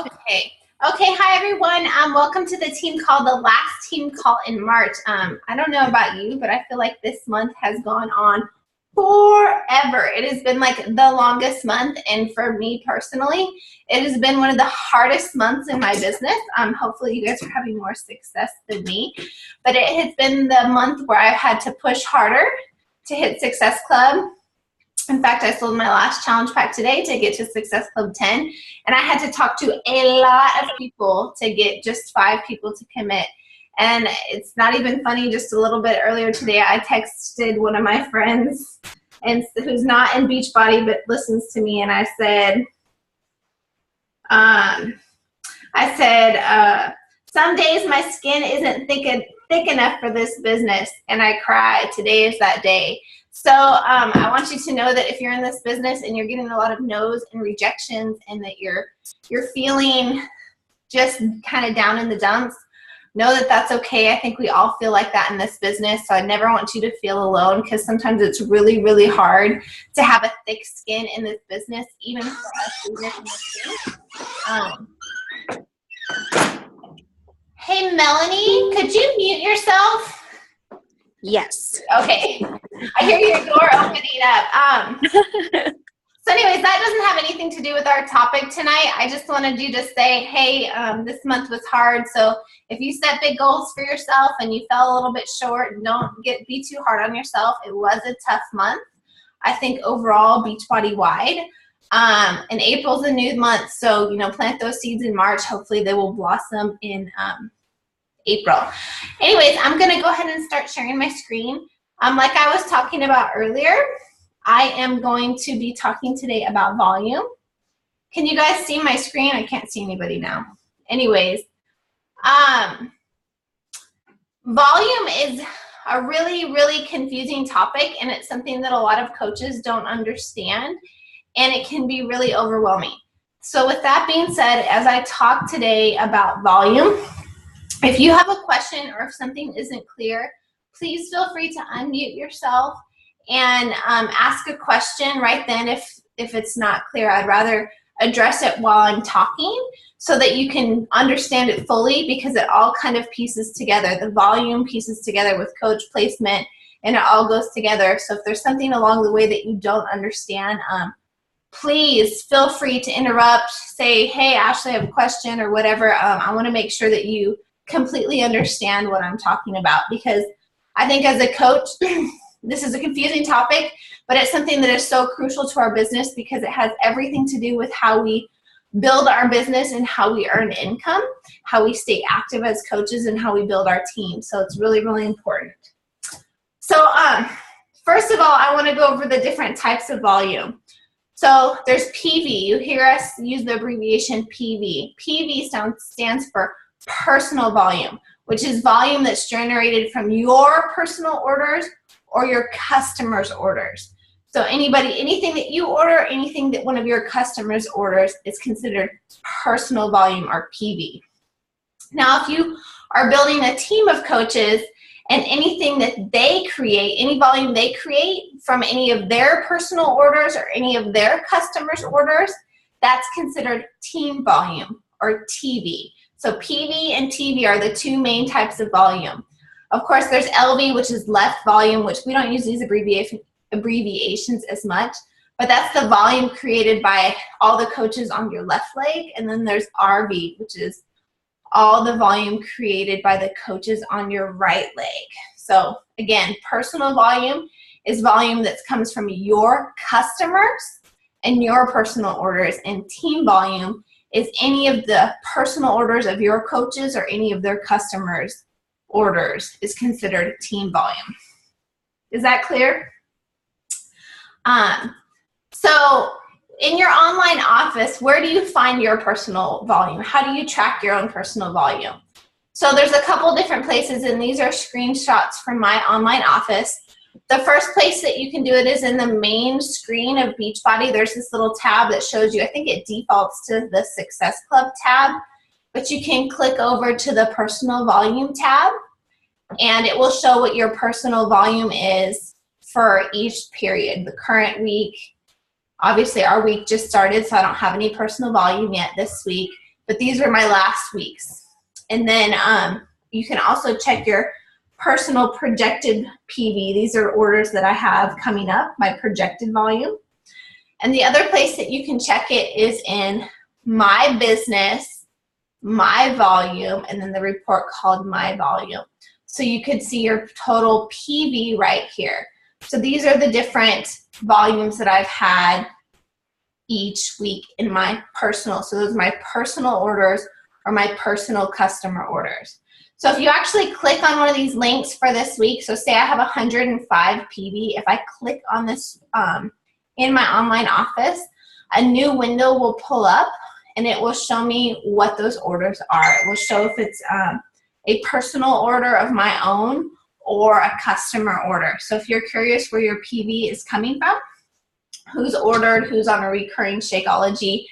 Okay. Okay. Hi, everyone. Welcome to the team call, the last team call in March. I don't know about you, but I feel like this month has gone on forever. It has been like the longest month, and for me personally, it has been one of the hardest months in my business. Hopefully you guys are having more success than me, but it has been the month where I've had to push harder to hit Success Club. In fact, I sold my last challenge pack today to get to Success Club 10, and I had to talk to a lot of people to get just 5 people to commit. And it's not even funny, just a little bit earlier today, I texted one of my friends and who's not in Beachbody but listens to me, and I said, some days my skin isn't thick enough for this business, and I cry. Today is that day. So I want you to know that if you're in this business and you're getting a lot of no's and rejections, and that you're feeling just kind of down in the dumps, know that that's okay. I think we all feel like that in this business, so I never want you to feel alone, because sometimes it's really, really hard to have a thick skin in this business, even for us leaders in this business. Hey, Melanie, could you mute yourself? Yes. Okay. I hear your door opening up. So anyways, that doesn't have anything to do with our topic tonight. I just wanted you to say, hey, this month was hard. So if you set big goals for yourself and you fell a little bit short, don't be too hard on yourself. It was a tough month, I think, overall, Beachbody wide. And April's a new month. So, plant those seeds in March. Hopefully they will blossom in April. Anyways, I'm going to go ahead and start sharing my screen. Like I was talking about earlier, I am going to be talking today about volume. Can you guys see my screen? I can't see anybody now. Anyways, volume is a really, really confusing topic, and it's something that a lot of coaches don't understand, and it can be really overwhelming. So with that being said, as I talk today about volume, if you have a question or if something isn't clear, please feel free to unmute yourself and ask a question right then if it's not clear. I'd rather address it while I'm talking so that you can understand it fully, because it all kind of pieces together. The volume pieces together with coach placement, and it all goes together. So if there's something along the way that you don't understand, please feel free to interrupt, say, hey, Ashley, I have a question or whatever. I want to make sure that you completely understand what I'm talking about, because I think as a coach, this is a confusing topic, but it's something that is so crucial to our business, because it has everything to do with how we build our business and how we earn income, how we stay active as coaches, and how we build our team. So it's really, really important. So first of all, I want to go over the different types of volume. So there's PV. You hear us use the abbreviation PV. PV stands for personal volume, which is volume that's generated from your personal orders or your customers' orders. So anything that you order, anything that one of your customers orders is considered personal volume, or PV. Now, if you are building a team of coaches, and anything that they create, any volume they create from any of their personal orders or any of their customers' orders, that's considered team volume, or TV. So PV and TV are the 2 main types of volume. Of course, there's LV, which is left volume, which we don't use these abbreviations as much, but that's the volume created by all the coaches on your left leg. And then there's RV, which is all the volume created by the coaches on your right leg. So again, personal volume is volume that comes from your customers and your personal orders, and team volume is any of the personal orders of your coaches or any of their customers' orders is considered team volume. Is that clear? So in your online office, where do you find your personal volume? How do you track your own personal volume? So there's a couple different places, and these are screenshots from my online office. The first place that you can do it is in the main screen of Beachbody. There's this little tab that shows you, I think it defaults to the Success Club tab, but you can click over to the personal volume tab, and it will show what your personal volume is for each period. The current week, obviously our week just started, so I don't have any personal volume yet this week, but these were my last weeks. And then you can also check your personal projected PV. These are orders that I have coming up, my projected volume. And the other place that you can check it is in My Business, My Volume, and then the report called My Volume. So you could see your total PV right here. So these are the different volumes that I've had each week in my personal. So those are my personal orders or my personal customer orders. So if you actually click on one of these links for this week, so say I have 105 PV, if I click on this in my online office, a new window will pull up and it will show me what those orders are. It will show if it's a personal order of my own or a customer order. So if you're curious where your PV is coming from, who's ordered, who's on a recurring Shakeology,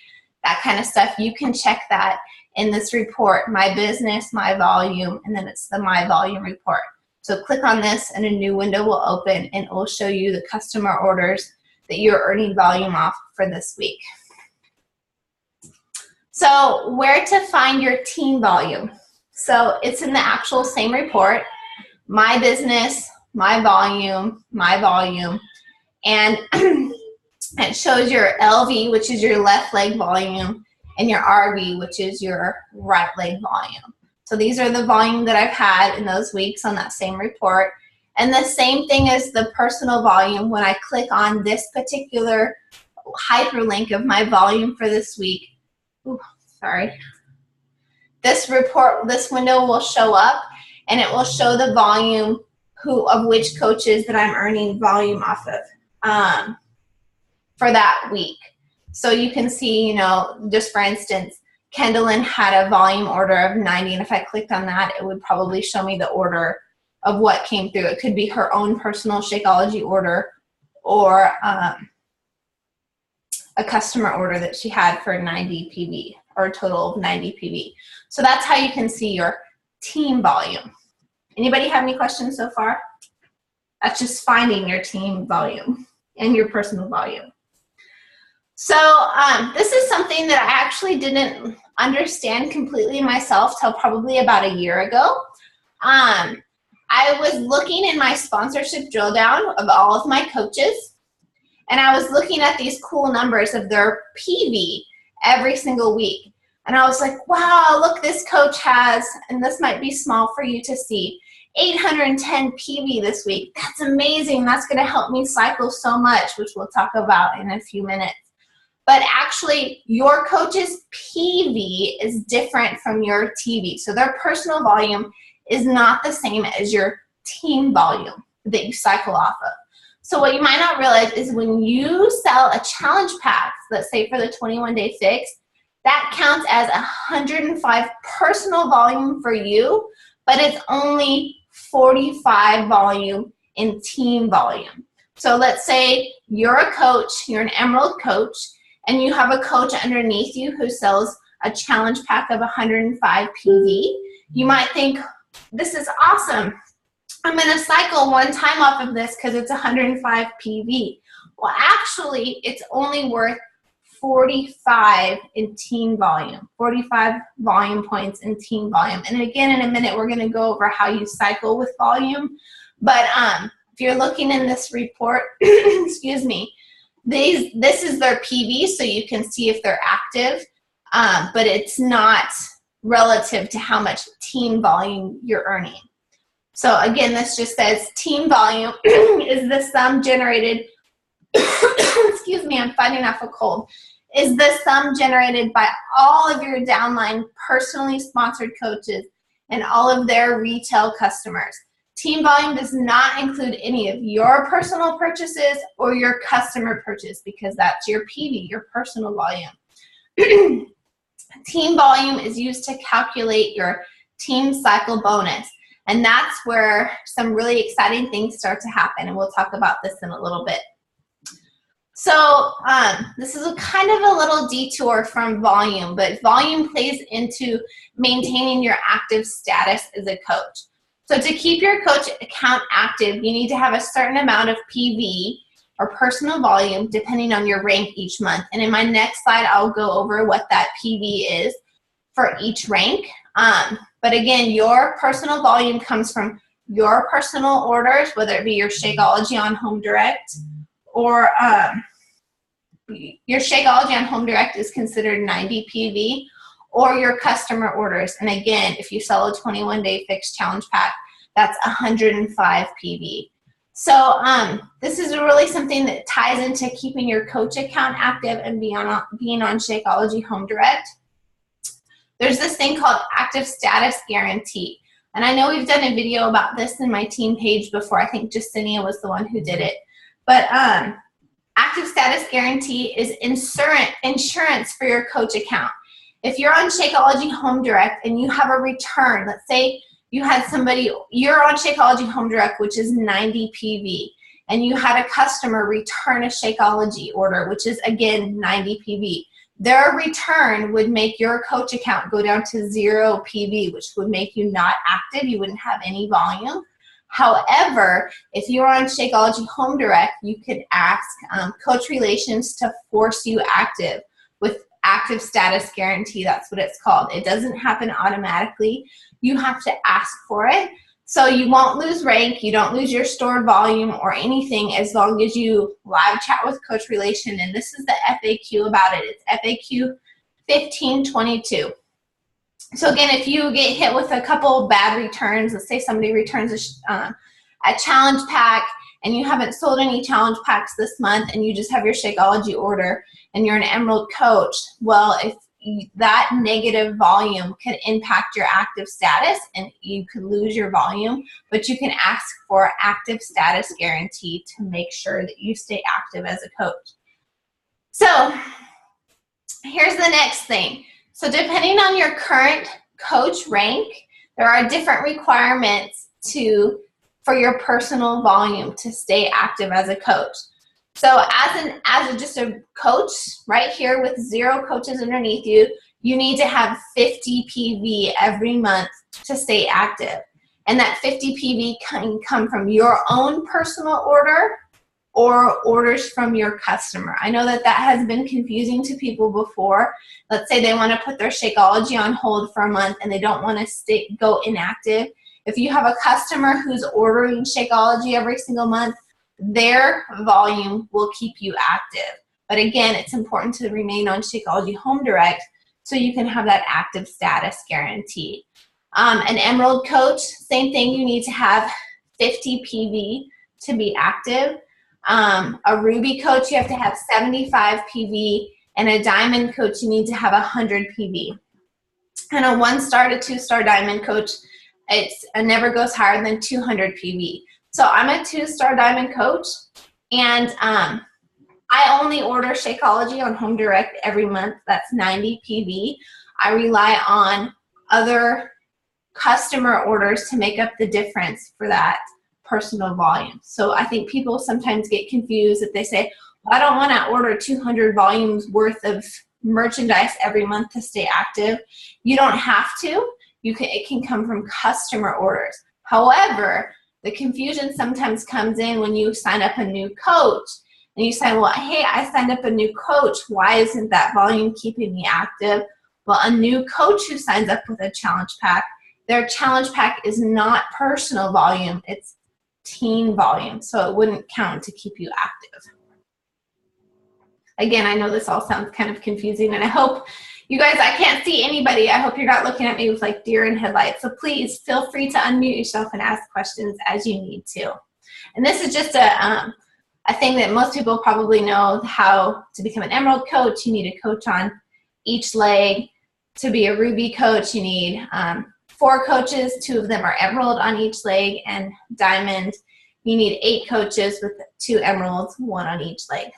that kind of stuff, you can check that in this report, My Business, My Volume, and then it's the My Volume report. So click on this and a new window will open and it will show you the customer orders that you're earning volume off for this week. So where to find your team volume? So it's in the actual same report, My Business, My Volume, and it shows your LV, which is your left leg volume, and your RV, which is your right leg volume. So these are the volume that I've had in those weeks on that same report. And the same thing as the personal volume, when I click on this particular hyperlink of my volume for this week, this report, this window will show up and it will show the volume of which coaches that I'm earning volume off of for that week. So you can see, you know, just for instance, Kendallin had a volume order of 90, and if I clicked on that, it would probably show me the order of what came through. It could be her own personal Shakeology order or a customer order that she had for 90 PV or a total of 90 PV. So that's how you can see your team volume. Anybody have any questions so far? That's just finding your team volume and your personal volume. So this is something that I actually didn't understand completely myself till probably about a year ago. I was looking in my sponsorship drill down of all of my coaches, and I was looking at these cool numbers of their PV every single week. And I was like, wow, look, this coach has, and this might be small for you to see, 810 PV this week. That's amazing. That's going to help me cycle so much, which we'll talk about in a few minutes. But actually, your coach's PV is different from your TV. So their personal volume is not the same as your team volume that you cycle off of. So what you might not realize is when you sell a challenge pack, let's say for the 21-day fix, that counts as 105 personal volume for you, but it's only 45 volume in team volume. So let's say you're a coach, you're an Emerald coach, and you have a coach underneath you who sells a challenge pack of 105 PV. You might think, this is awesome. I'm going to cycle one time off of this because it's 105 PV. Well, actually, it's only worth 45 in team volume, 45 volume points in team volume. And again, in a minute, we're going to go over how you cycle with volume. But if you're looking in this report, excuse me, this is their PV, so you can see if they're active, but it's not relative to how much team volume you're earning. So again, this just says team volume is the sum generated, excuse me, I'm fighting off a cold, is the sum generated by all of your downline personally sponsored coaches and all of their retail customers. Team volume does not include any of your personal purchases or your customer purchase because that's your PV, your personal volume. Team volume is used to calculate your team cycle bonus. And that's where some really exciting things start to happen. And we'll talk about this in a little bit. So this is a kind of a little detour from volume, but volume plays into maintaining your active status as a coach. So to keep your coach account active, you need to have a certain amount of PV or personal volume depending on your rank each month. And in my next slide, I'll go over what that PV is for each rank. But again, your personal volume comes from your personal orders, whether it be your Shakeology on Home Direct or your Shakeology on Home Direct is considered 90 PV, or your customer orders. And again, if you sell a 21-day fixed challenge pack, that's 105 PV. So this is really something that ties into keeping your coach account active and being on Shakeology Home Direct. There's this thing called active status guarantee. And I know we've done a video about this in my team page before. I think Justinia was the one who did it. But active status guarantee is insurance for your coach account. If you're on Shakeology Home Direct and you have a return, let's say you had somebody, you're on Shakeology Home Direct, which is 90 PV, and you had a customer return a Shakeology order, which is again 90 PV. Their return would make your coach account go down to 0 PV, which would make you not active. You wouldn't have any volume. However, if you're on Shakeology Home Direct, you could ask Coach Relations to force you active with active status guarantee. That's what it's called. It doesn't happen automatically. You have to ask for it. So you won't lose rank, you don't lose your stored volume or anything as long as you live chat with Coach Relation. And this is the FAQ about it. It's FAQ 1522. So again, if you get hit with a couple bad returns, let's say somebody returns a challenge pack and you haven't sold any challenge packs this month and you just have your Shakeology order and you're an Emerald coach, well, if that negative volume could impact your active status and you could lose your volume, but you can ask for active status guarantee to make sure that you stay active as a coach. So here's the next thing. So depending on your current coach rank, there are different requirements for your personal volume to stay active as a coach. So as just a coach right here with 0 coaches underneath you, you need to have 50 PV every month to stay active. And that 50 PV can come from your own personal order or orders from your customer. I know that has been confusing to people before. Let's say they want to put their Shakeology on hold for a month and they don't want to go inactive. If you have a customer who's ordering Shakeology every single month, their volume will keep you active. But again, it's important to remain on Shakeology Home Direct so you can have that active status guarantee. An Emerald coach, same thing, you need to have 50 PV to be active. A Ruby coach, you have to have 75 PV, and a Diamond coach, you need to have 100 PV. And a 1-star to 2-star Diamond coach, it never goes higher than 200 PV. So I'm a 2-star Diamond coach, and I only order Shakeology on Home Direct every month. That's 90 PV. I rely on other customer orders to make up the difference for that personal volume. So I think people sometimes get confused if they say, well, I don't want to order 200 volumes worth of merchandise every month to stay active. You don't have to. It can come from customer orders. However, the confusion sometimes comes in when you sign up a new coach and you say, well, hey, I signed up a new coach. Why isn't that volume keeping me active? Well, a new coach who signs up with a challenge pack, their challenge pack is not personal volume, it's team volume. So it wouldn't count to keep you active. Again, I know this all sounds kind of confusing, and I hope you guys, I can't see anybody. I hope you're not looking at me with like deer in headlights. So please feel free to unmute yourself and ask questions as you need to. And this is just a thing that most people probably know, how to become an Emerald coach. You need a coach on each leg. To be a Ruby coach, you need 4 coaches. 2 of them are Emerald on each leg. And Diamond, you need 8 coaches with 2 Emeralds, 1 on each leg.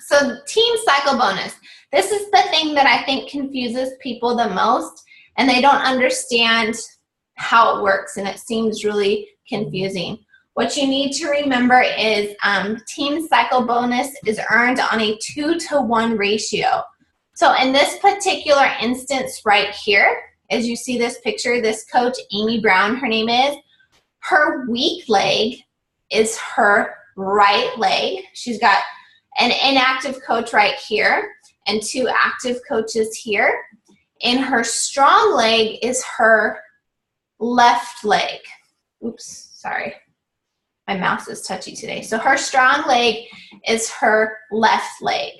So team cycle bonus. This is the thing that I think confuses people the most, and they don't understand how it works, and it seems really confusing. What you need to remember is team cycle bonus is earned on a 2-to-1 ratio. So in this particular instance right here, as you see this picture, this coach, Amy Brown, her name is, her weak leg is her right leg. She's got an inactive coach right here, and 2 active coaches here. And her strong leg is her left leg. Oops, sorry. My mouse is touchy today. So her strong leg is her left leg.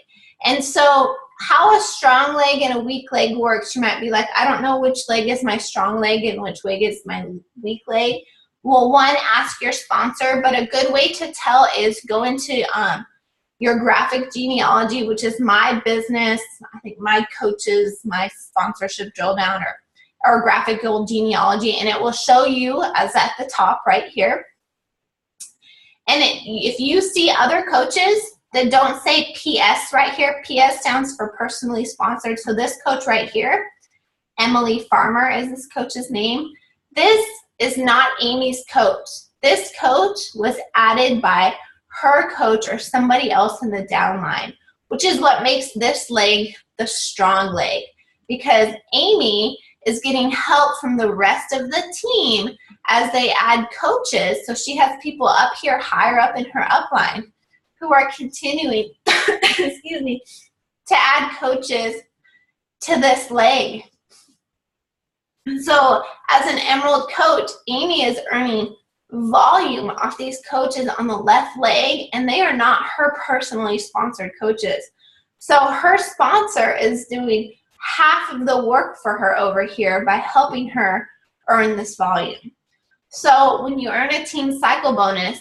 And so how a strong leg and a weak leg works, you might be like, I don't know which leg is my strong leg and which leg is my weak leg. Well, one, ask your sponsor, but a good way to tell is go into your graphic genealogy, which is my business, I think my coaches, my sponsorship drill down, or graphical genealogy, and it will show you as at the top right here. And if you see other coaches that don't say PS right here, PS stands for personally sponsored. So this coach right here, Emily Farmer is this coach's name. This is not Amy's coach. This coach was added by her coach or somebody else in the downline, which is what makes this leg the strong leg, because Amy is getting help from the rest of the team as they add coaches. So she has people up here higher up in her upline who are continuing excuse me, to add coaches to this leg. So as an Emerald coach, Amy is earning volume off these coaches on the left leg, and they are not her personally sponsored coaches. So her sponsor is doing half of the work for her over here by helping her earn this volume. So when you earn a team cycle bonus,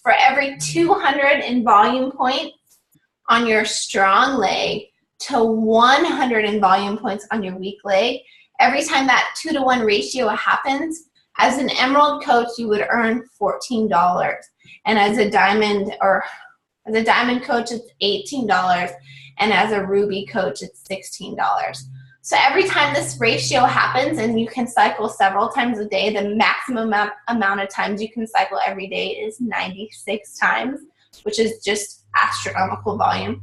for every 200 in volume points on your strong leg to 100 in volume points on your weak leg, every time that 2-to-1 ratio happens, as an Emerald coach, you would earn $14. And as a diamond coach, it's $18. And as a Ruby coach, it's $16. So every time this ratio happens, and you can cycle several times a day, the maximum amount of times you can cycle every day is 96 times, which is just astronomical volume.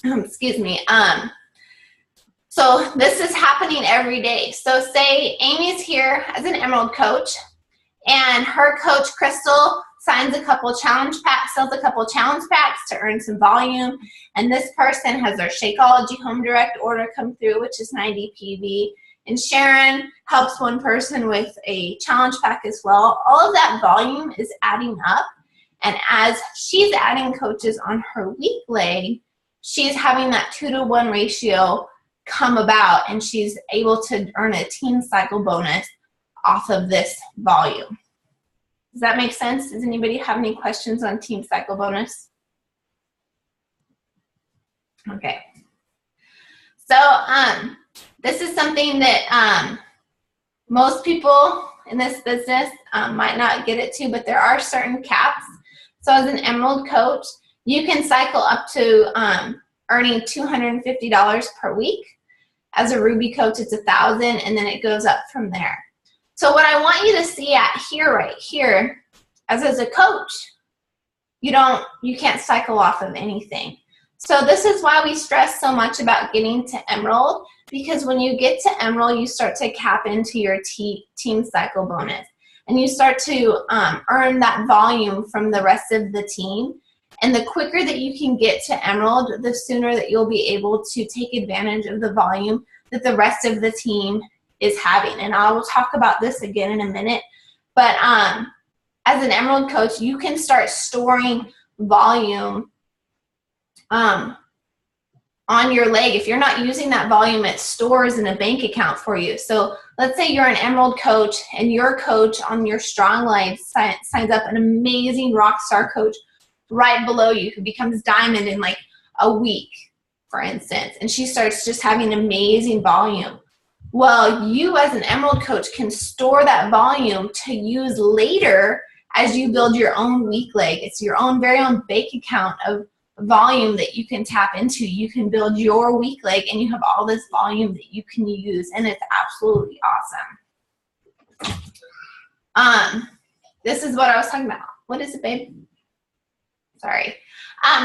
Excuse me. So this is happening every day. So say Amy's here as an Emerald coach, and her coach, Crystal, signs a couple challenge packs, sells a couple challenge packs to earn some volume, and this person has their Shakeology home direct order come through, which is 90 PV, and Sharon helps one person with a challenge pack as well. All of that volume is adding up, and as she's adding coaches on her weak leg, she's having that 2-to-1 ratio come about, and she's able to earn a team cycle bonus off of this volume. Does that make sense? Does anybody have any questions on team cycle bonus? Okay. So this is something that most people in this business might not get it to, but there are certain caps. So as an Emerald coach, you can cycle up to earning $250 per week. As a Ruby coach, it's $1,000, and then it goes up from there. So what I want you to see right here, as a coach, you can't cycle off of anything. So this is why we stress so much about getting to Emerald, because when you get to Emerald, you start to cap into your team cycle bonus, and you start to earn that volume from the rest of the team. And the quicker that you can get to Emerald, the sooner that you'll be able to take advantage of the volume that the rest of the team is having. And I will talk about this again in a minute. But as an Emerald coach, you can start storing volume on your leg. If you're not using that volume, it stores in a bank account for you. So let's say you're an Emerald coach, and your coach on your strong leg signs up an amazing rock star coach right below you who becomes diamond in like a week, for instance, and she starts just having amazing volume. Well, you as an Emerald coach can store that volume to use later as you build your own weak leg. It's your own very own bank account of volume that you can tap into. You can build your weak leg, and you have all this volume that you can use, and it's absolutely awesome. This is what I was talking about. What is it, babe? Sorry.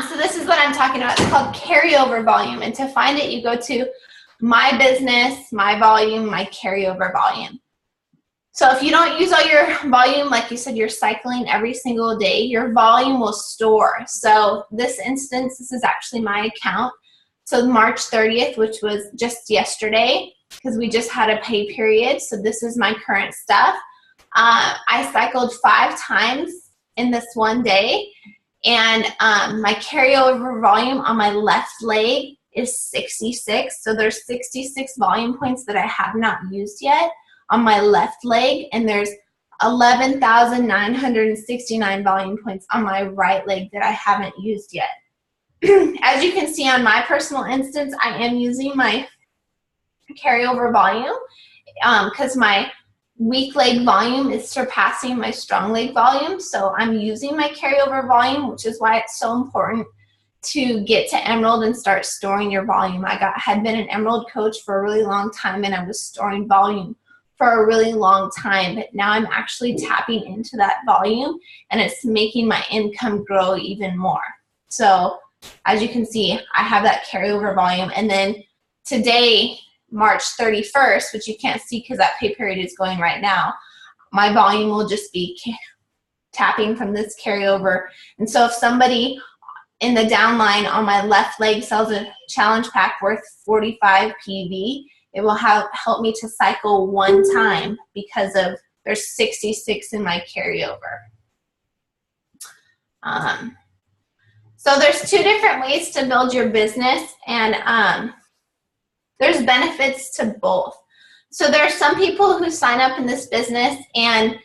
So this is what I'm talking about. It's called Carryover Volume, and to find it, you go to My Business, My Volume, My Carryover Volume. So if you don't use all your volume, like you said, you're cycling every single day, your volume will store. So this instance, this is actually my account. So March 30th, which was just yesterday, because we just had a pay period, so this is my current stuff. I cycled 5 times in this one day, and my carryover volume on my left leg is 66. So there's 66 volume points that I have not used yet on my left leg, and there's 11,969 volume points on my right leg that I haven't used yet. As you can see on my personal instance, I am using my carryover volume because my weak leg volume is surpassing my strong leg volume. So I'm using my carryover volume, which is why it's so important to get to Emerald and start storing your volume. I had been an Emerald coach for a really long time, and I was storing volume for a really long time, but now I'm actually tapping into that volume, and it's making my income grow even more. So as you can see, I have that carryover volume, and then today, March 31st, which you can't see because that pay period is going right now, my volume will just be tapping from this carryover. And so if somebody in the downline on my left leg sells a challenge pack worth 45 PV, it will help me to cycle 1 time because of there's 66 in my carryover. So there's 2 different ways to build your business, and there's benefits to both. So there are some people who sign up in this business and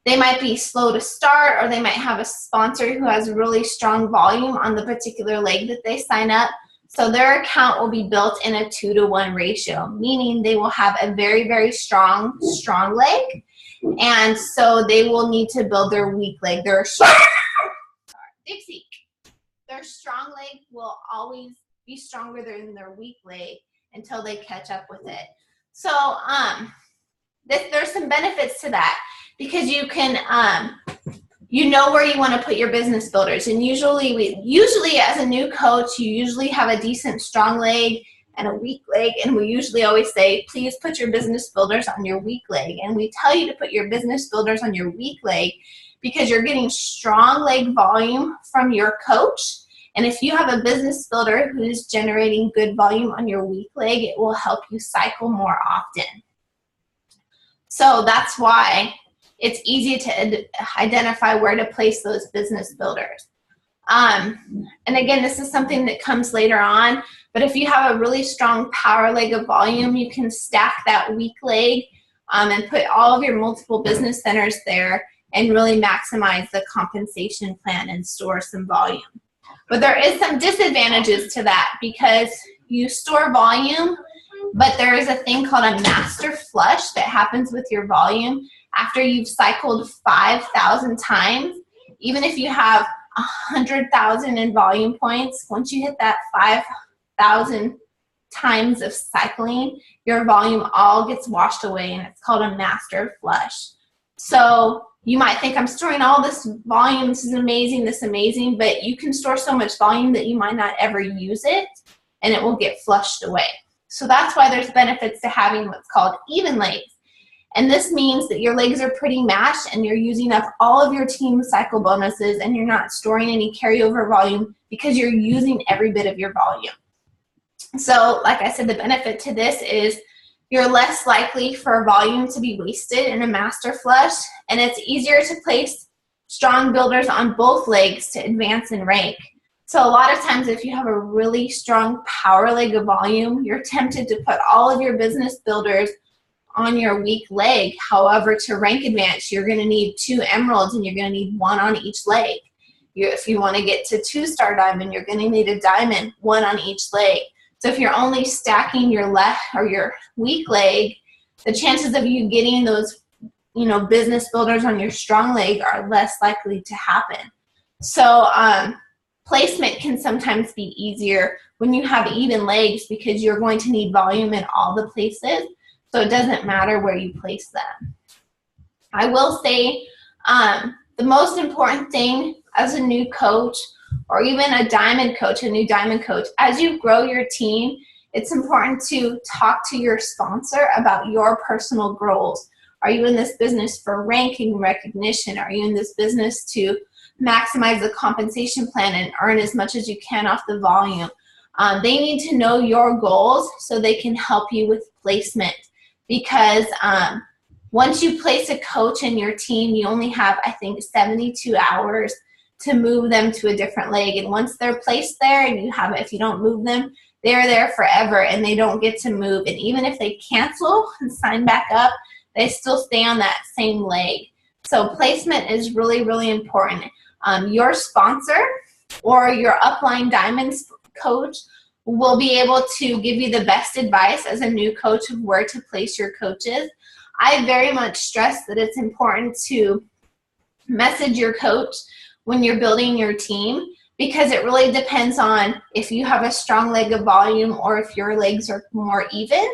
they might be slow to start, or they might have a sponsor who has really strong volume on the particular leg that they sign up. So their account will be built in a 2-to-1 ratio, meaning they will have a very, very strong leg. And so they will need to build their weak leg. Their strong leg will always be stronger than their weak leg until they catch up with it. So there's some benefits to that, because you can you know where you want to put your business builders. And usually as a new coach, you usually have a decent strong leg and a weak leg, and we usually always say, please put your business builders on your weak leg. And we tell you to put your business builders on your weak leg because you're getting strong leg volume from your coach. And if you have a business builder who's generating good volume on your weak leg, it will help you cycle more often. So that's why it's easy to identify where to place those business builders. And again, this is something that comes later on, but if you have a really strong power leg of volume, you can stack that weak leg and put all of your multiple business centers there and really maximize the compensation plan and store some volume. But there is some disadvantages to that, because you store volume, but there is a thing called a master flush that happens with your volume after you've cycled 5,000 times. Even if you have 100,000 in volume points, once you hit that 5,000 times of cycling, your volume all gets washed away, and it's called a master flush. So you might think, I'm storing all this volume, this is amazing, but you can store so much volume that you might not ever use it, and it will get flushed away. So that's why there's benefits to having what's called even legs. And this means that your legs are pretty matched and you're using up all of your team cycle bonuses, and you're not storing any carryover volume because you're using every bit of your volume. So like I said, the benefit to this is you're less likely for volume to be wasted in a master flush, and it's easier to place strong builders on both legs to advance in rank. So a lot of times if you have a really strong power leg of volume, you're tempted to put all of your business builders on your weak leg. However, to rank advance, you're going to need 2 emeralds, and you're going to need 1 on each leg. If you want to get to 2-star diamond, you're going to need a diamond, 1 on each leg. So if you're only stacking your left or your weak leg, the chances of you getting those, business builders on your strong leg are less likely to happen. So placement can sometimes be easier when you have even legs, because you're going to need volume in all the places. So it doesn't matter where you place them. I will say the most important thing as a new coach, or even a diamond coach, a new diamond coach, as you grow your team, it's important to talk to your sponsor about your personal goals. Are you in this business for ranking recognition? Are you in this business to maximize the compensation plan and earn as much as you can off the volume? They need to know your goals so they can help you with placement, because once you place a coach in your team, you only have, I think, 72 hours to move them to a different leg. And once they're placed there, and if you don't move them, they're there forever and they don't get to move. And even if they cancel and sign back up, they still stay on that same leg. So placement is really, really important. Your sponsor or your upline diamonds coach will be able to give you the best advice as a new coach of where to place your coaches. I very much stress that it's important to message your coach when you're building your team, because it really depends on if you have a strong leg of volume or if your legs are more even.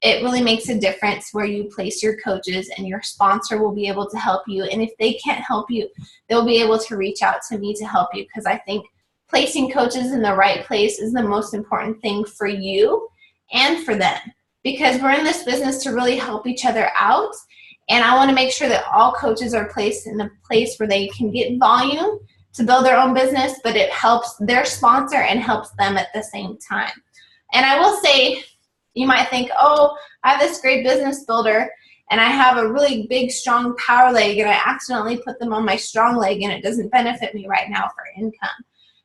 It really makes a difference where you place your coaches, and your sponsor will be able to help you. And if they can't help you, they'll be able to reach out to me to help you, because I think placing coaches in the right place is the most important thing for you and for them, because we're in this business to really help each other out. And I want to make sure that all coaches are placed in a place where they can get volume to build their own business, but it helps their sponsor and helps them at the same time. And I will say, you might think, oh, I have this great business builder and I have a really big, strong power leg, and I accidentally put them on my strong leg and it doesn't benefit me right now for income.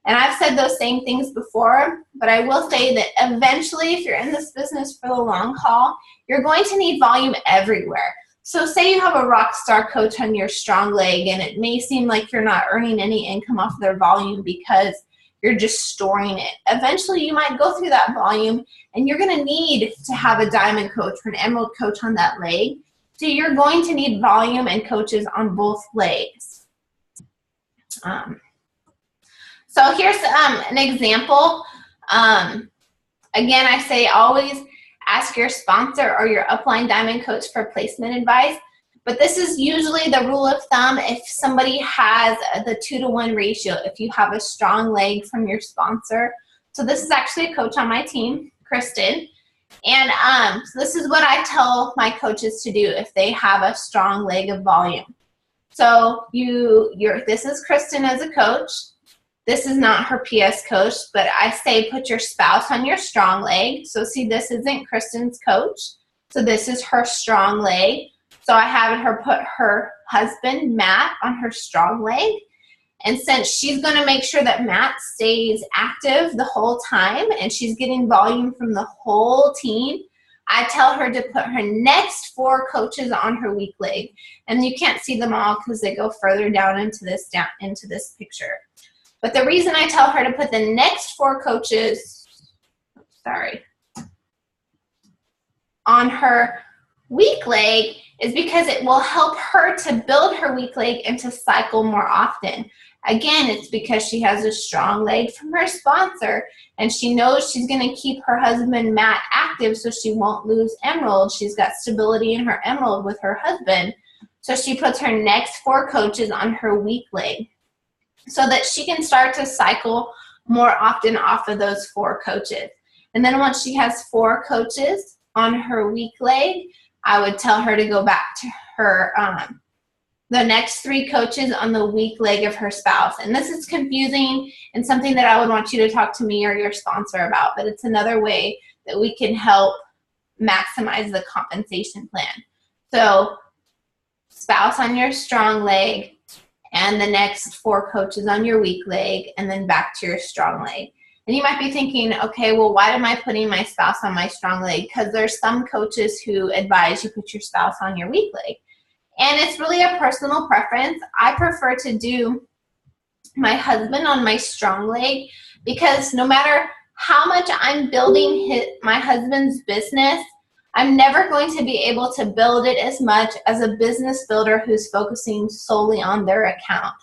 And I've said those same things before, but I will say that eventually, if you're in this business for the long haul, you're going to need volume everywhere. So say you have a rock star coach on your strong leg, and it may seem like you're not earning any income off their volume because you're just storing it. Eventually, you might go through that volume, and you're going to need to have a diamond coach or an emerald coach on that leg. So you're going to need volume and coaches on both legs. So here's an example. Again, I say always ask your sponsor or your upline diamond coach for placement advice. But this is usually the rule of thumb if somebody has the 2-to-1 ratio, if you have a strong leg from your sponsor. So this is actually a coach on my team, Kristen. And so this is what I tell my coaches to do if they have a strong leg of volume. So this is Kristen as a coach. This is not her PS coach, but I say put your spouse on your strong leg. So see, this isn't Kristen's coach. So this is her strong leg. So I have her put her husband, Matt, on her strong leg. And since she's going to make sure that Matt stays active the whole time and she's getting volume from the whole team, I tell her to put her next 4 coaches on her weak leg. And you can't see them all because they go further down into this picture. But the reason I tell her to put the next 4 coaches, on her weak leg is because it will help her to build her weak leg and to cycle more often. Again, it's because she has a strong leg from her sponsor, and she knows she's going to keep her husband, Matt, active so she won't lose emerald. She's got stability in her emerald with her husband. So she puts her next 4 coaches on her weak leg, so that she can start to cycle more often off of those 4 coaches. And then once she has 4 coaches on her weak leg, I would tell her to go back to her the next 3 coaches on the weak leg of her spouse. And this is confusing and something that I would want you to talk to me or your sponsor about, but it's another way that we can help maximize the compensation plan. So spouse on your strong leg, and the next 4 coaches on your weak leg, and then back to your strong leg. And you might be thinking, okay, well, why am I putting my spouse on my strong leg? Because there's some coaches who advise you put your spouse on your weak leg. And it's really a personal preference. I prefer to do my husband on my strong leg, because no matter how much I'm building my husband's business, I'm never going to be able to build it as much as a business builder who's focusing solely on their account.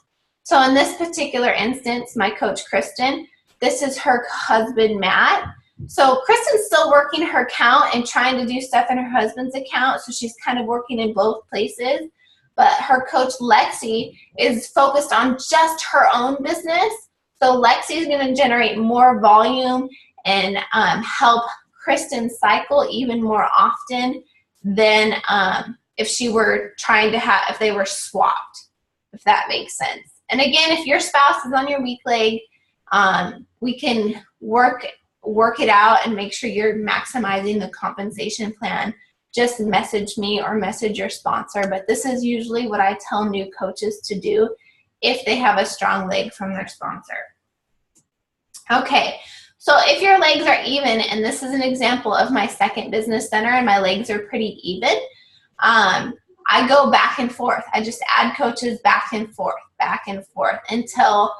So in this particular instance, my coach, Kristen, this is her husband, Matt. So Kristen's still working her account and trying to do stuff in her husband's account, so she's kind of working in both places. But her coach, Lexi, is focused on just her own business. So Lexi is going to generate more volume and help Kristen cycle even more often than if she were trying to if they were swapped, if that makes sense. And again, if your spouse is on your weak leg, we can work work it out and make sure you're maximizing the compensation plan, just message me or message your sponsor. But this is usually what I tell new coaches to do if they have a strong leg from their sponsor. Okay, so if your legs are even, and this is an example of my second business center and my legs are pretty even, I go back and forth. I just add coaches back and forth until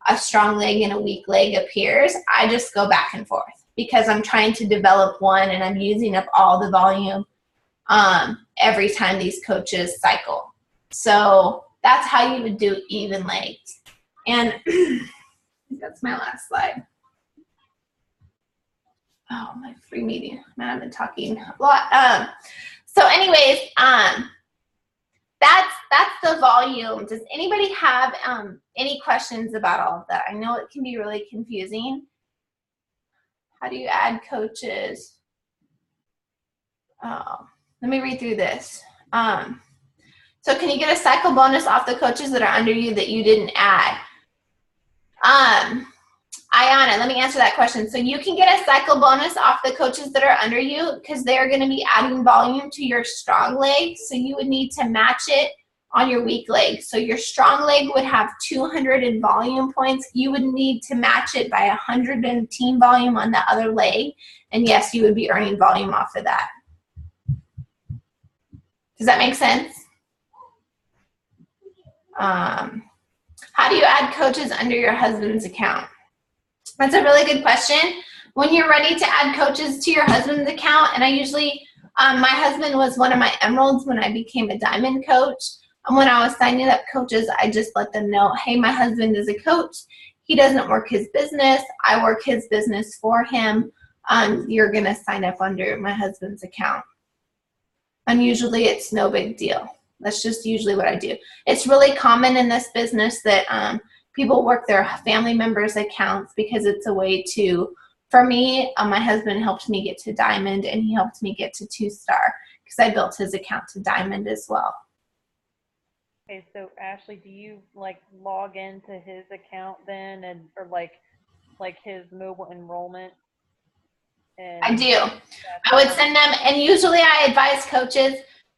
a strong leg and a weak leg appears. I just go back and forth because I'm trying to develop one and I'm using up all the volume every time these coaches cycle. So that's how you would do even legs. And that's my last slide. Oh, my free meeting. Man, I've been talking a lot. So anyways, that's the volume. Does anybody have any questions about all of that? I know it can be really confusing. How do you add coaches? Oh, let me read through this. So can you get a cycle bonus off the coaches that are under you that you didn't add? Ayana, let me answer that question. So you can get a cycle bonus off the coaches that are under you because they're going to be adding volume to your strong leg. So you would need to match it on your weak leg. So your strong leg would have 200 in volume points. You would need to match it by 100 in team volume on the other leg. And yes, you would be earning volume off of that. Does that make sense? How do you add coaches under your husband's account? That's a really good question. When you're ready to add coaches to your husband's account, and I usually, my husband was one of my emeralds when I became a diamond coach. And when I was signing up coaches, I just let them know, hey, my husband is a coach. He doesn't work his business. I work his business for him. You're going to sign up under my husband's account. And usually it's no big deal. That's just usually what I do. It's really common in this business that people work their family members' accounts because it's a way to, for me, my husband helped me get to diamond and he helped me get to 2-star because I built his account to diamond as well. Okay, so Ashley, do you like log into his account then, and or like his mobile enrollment? And I do. I would send them, and usually I advise coaches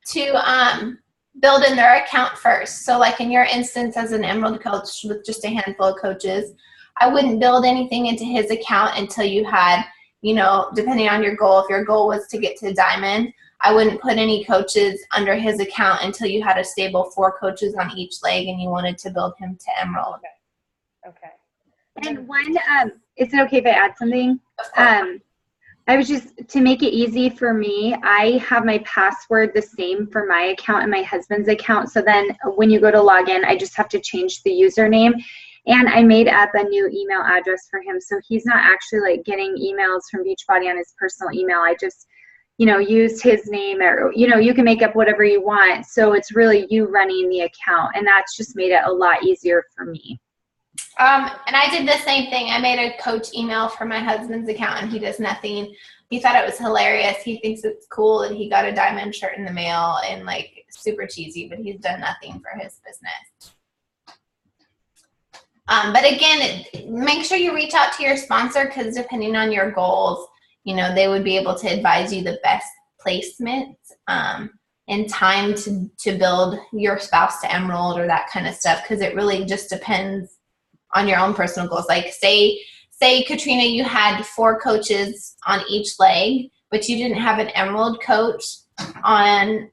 to build in their account first. So like in your instance as an emerald coach with just a handful of coaches, I wouldn't build anything into his account until you had, you know, depending on your goal, if your goal was to get to diamond, I wouldn't put any coaches under his account until you had a stable 4 coaches on each leg and you wanted to build him to emerald. Okay. And one, is it okay if I add something? I was just, to make it easy for me, I have my password the same for my account and my husband's account. So then when you go to log in, I just have to change the username. And I made up a new email address for him. So he's not actually like getting emails from Beachbody on his personal email. I just, you know, used his name, or, you know, you can make up whatever you want. So it's really you running the account. And that's just made it a lot easier for me. And I did the same thing. I made a coach email for my husband's account and he does nothing. He thought it was hilarious. He thinks it's cool that he got a diamond shirt in the mail and like super cheesy, but he's done nothing for his business. But again, make sure you reach out to your sponsor because depending on your goals, you know, they would be able to advise you the best placement and time to build your spouse to emerald or that kind of stuff, because it really just depends on your own personal goals. Like say Katrina, you had 4 coaches on each leg, but you didn't have an emerald coach on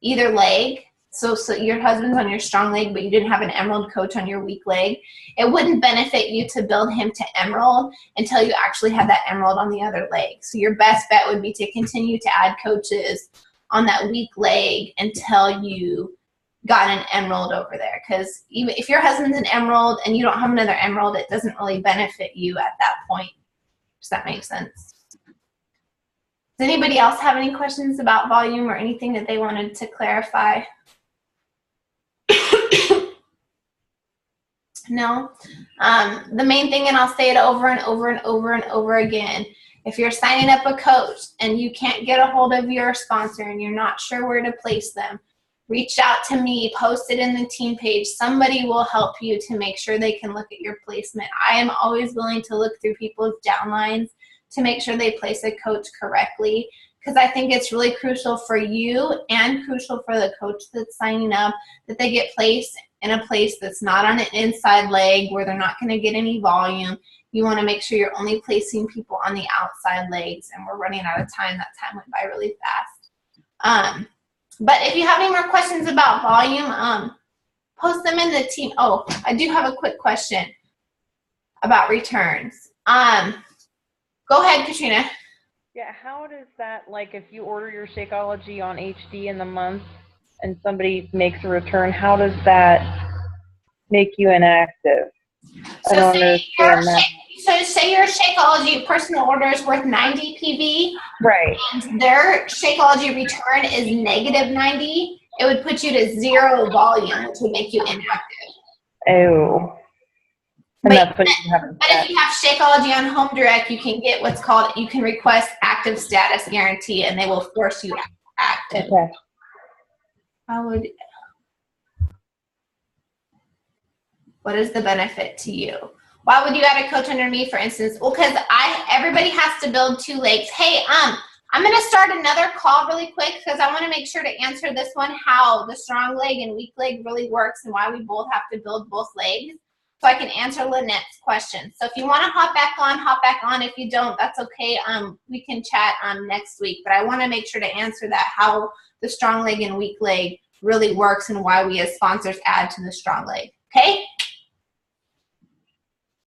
either leg. So your husband's on your strong leg, but you didn't have an emerald coach on your weak leg. It wouldn't benefit you to build him to emerald until you actually have that emerald on the other leg. So your best bet would be to continue to add coaches on that weak leg until you got an emerald over there. Because even if your husband's an emerald and you don't have another emerald, it doesn't really benefit you at that point. Does that make sense? Does anybody else have any questions about volume or anything that they wanted to clarify? No? The main thing, and I'll say it over and over and over and over again, if you're signing up a coach and you can't get a hold of your sponsor and you're not sure where to place them, reach out to me, post it in the team page. Somebody will help you to make sure they can look at your placement. I am always willing to look through people's downlines to make sure they place a coach correctly, because I think it's really crucial for you and crucial for the coach that's signing up that they get placed in a place that's not on an inside leg where they're not going to get any volume. You want to make sure you're only placing people on the outside legs, and we're running out of time. That time went by really fast. But if you have any more questions about volume, post them in the team. Oh, I do have a quick question about returns. Go ahead, Katrina. Yeah, how does that, like, if you order your Shakeology on HD in the month and somebody makes a return, how does that make you inactive? I don't understand that. So say your Shakeology personal order is worth 90 PV. Right. And their Shakeology return is -90. It would put you to 0 volume, which would make you inactive. Oh. And that's what you have. But if you have Shakeology on Home Direct, you can get what's called, you can request active status guarantee, and they will force you active. Okay. What is the benefit to you? Why would you add a coach under me, for instance? Well, because everybody has to build 2 legs. Hey, I'm going to start another call really quick because I want to make sure to answer this one, how the strong leg and weak leg really works and why we both have to build both legs, so I can answer Lynette's question. So if you want to hop back on, hop back on. If you don't, that's okay. We can chat next week. But I want to make sure to answer that, how the strong leg and weak leg really works and why we as sponsors add to the strong leg. Okay?